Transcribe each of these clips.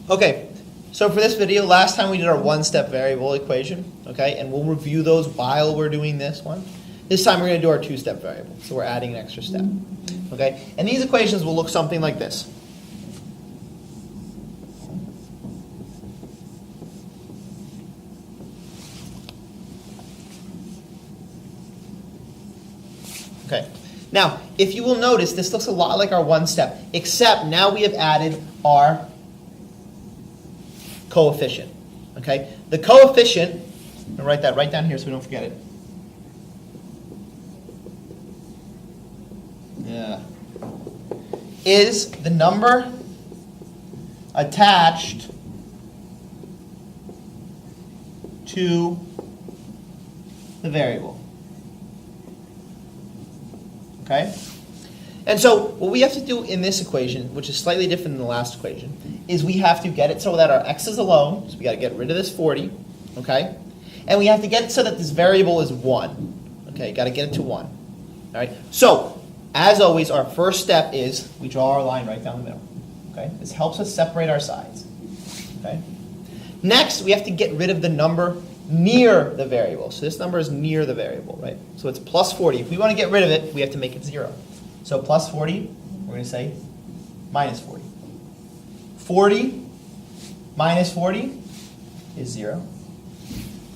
Okay, so for this video, last time we did our one-step variable equation, okay, and we'll review those while we're doing this one. This time we're going to do our two-step variable, so we're adding an extra step, okay? And these equations will look something like this. Okay, now, if you will notice, this looks a lot like our one-step, except now we have added our coefficient, okay? The coefficient, I'll write that right down here so we don't forget it. Yeah. Is the number attached to the variable. Okay? And so what we have to do in this equation, which is slightly different than the last equation, is we have to get it so that our x is alone. So we got to get rid of this 40. Okay? And we have to get it so that this variable is 1. Okay? Got to get it to 1. All right? So, as always, our first step is we draw our line right down the middle. Okay? This helps us separate our sides. Okay? Next, we have to get rid of the number near the variable. So this number is near the variable, right? So it's plus 40. If we want to get rid of it, we have to make it 0. So plus 40, we're going to say minus 40. 40 minus 40 is 0.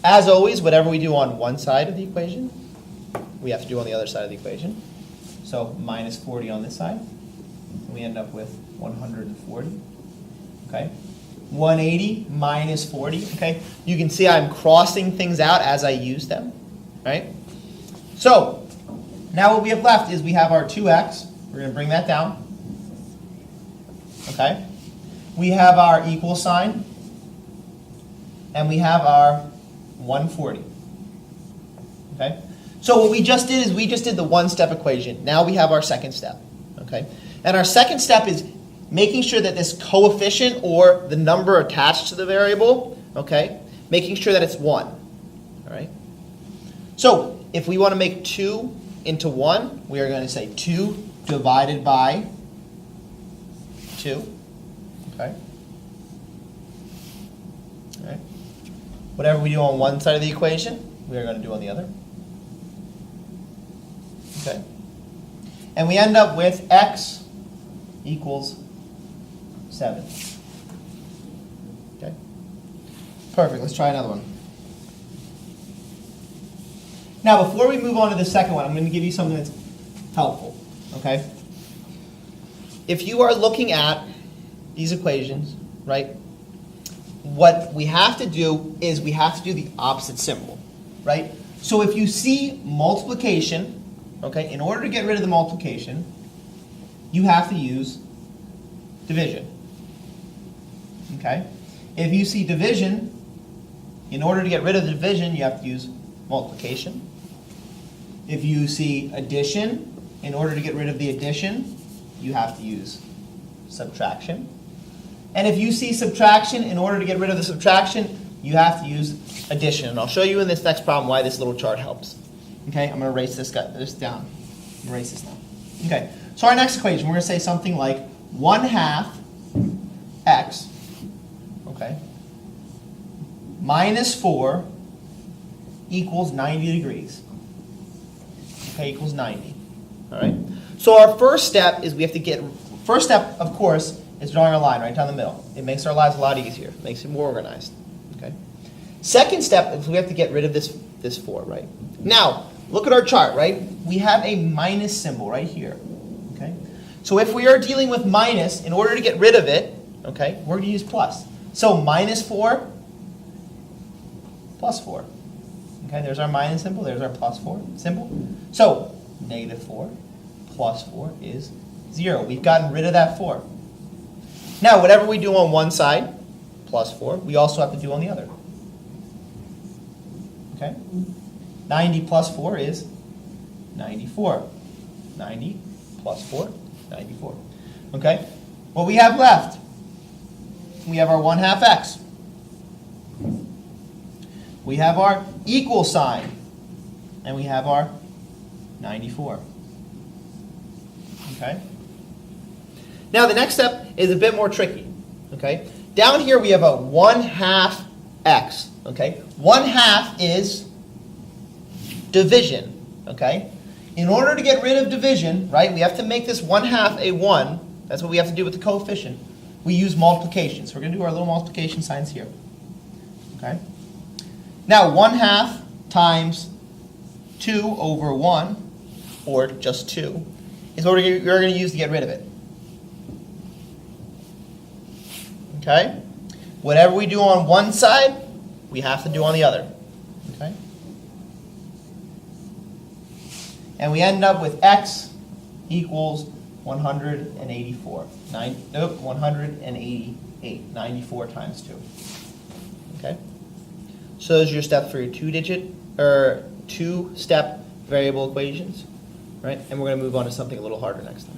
As always, whatever we do on one side of the equation, we have to do on the other side of the equation. So minus 40 on this side, and we end up with 140. Okay? 180 minus 40, okay? You can see I'm crossing things out as I use them, right? So, now what we have left is we have our 2x. We're going to bring that down, okay? We have our equal sign, and we have our 140, okay? So what we just did is we just did the one-step equation. Now we have our second step, okay? And our second step is making sure that this coefficient or the number attached to the variable, okay, making sure that it's 1, all right? So if we want to make 2 into 1, we are going to say 2 divided by 2, okay? All right. Whatever we do on one side of the equation, we are going to do on the other. Okay? And we end up with x equals 7. Okay? Perfect. Let's try another one. Now, before we move on to the second one, I'm going to give you something that's helpful. Okay? If you are looking at these equations, right, what we have to do is we have to do the opposite symbol, right? So if you see multiplication, okay, in order to get rid of the multiplication, you have to use division. Okay? If you see division, in order to get rid of the division, you have to use multiplication. If you see addition, in order to get rid of the addition, you have to use subtraction. And if you see subtraction, in order to get rid of the subtraction, you have to use addition. And I'll show you in this next problem why this little chart helps. Okay? I'm going to erase this down. Erase this down. Okay. So our next equation, we're going to say something like 1/2 x, okay, minus 4 equals 90 degrees. Okay, equals 90. All right. So our first step is we have to get, first step, of course, is drawing a line right down the middle. It makes our lives a lot easier. It makes it more organized. Okay. Second step is we have to get rid of this 4, right? Now, look at our chart, right? We have a minus symbol right here. Okay. So if we are dealing with minus, in order to get rid of it, okay, we're going to use plus. So minus 4, plus 4. Okay, there's our minus symbol, there's our plus 4 symbol. So negative 4 plus 4 is 0. We've gotten rid of that 4. Now, whatever we do on one side, plus 4, we also have to do on the other. Okay? 90 plus 4 is 94. 90 plus 4, 94. Okay? What we have left, we have our 1/2 x. We have our equal sign. And we have our 94. Okay? Now the next step is a bit more tricky. Okay? Down here we have a 1/2 x, okay? 1/2 is division, okay? In order to get rid of division, right, we have to make this 1/2 a 1. That's what we have to do with the coefficient. We use multiplication. So we're going to do our little multiplication signs here, okay? Now 1/2 times 2 over 1, or just 2, is what we're going to use to get rid of it. Okay? Whatever we do on one side, we have to do on the other. Okay? And we end up with x equals 184. 188. 94 times 2. Okay? So those are your steps for your two-step variable equations, right? And we're going to move on to something a little harder next time.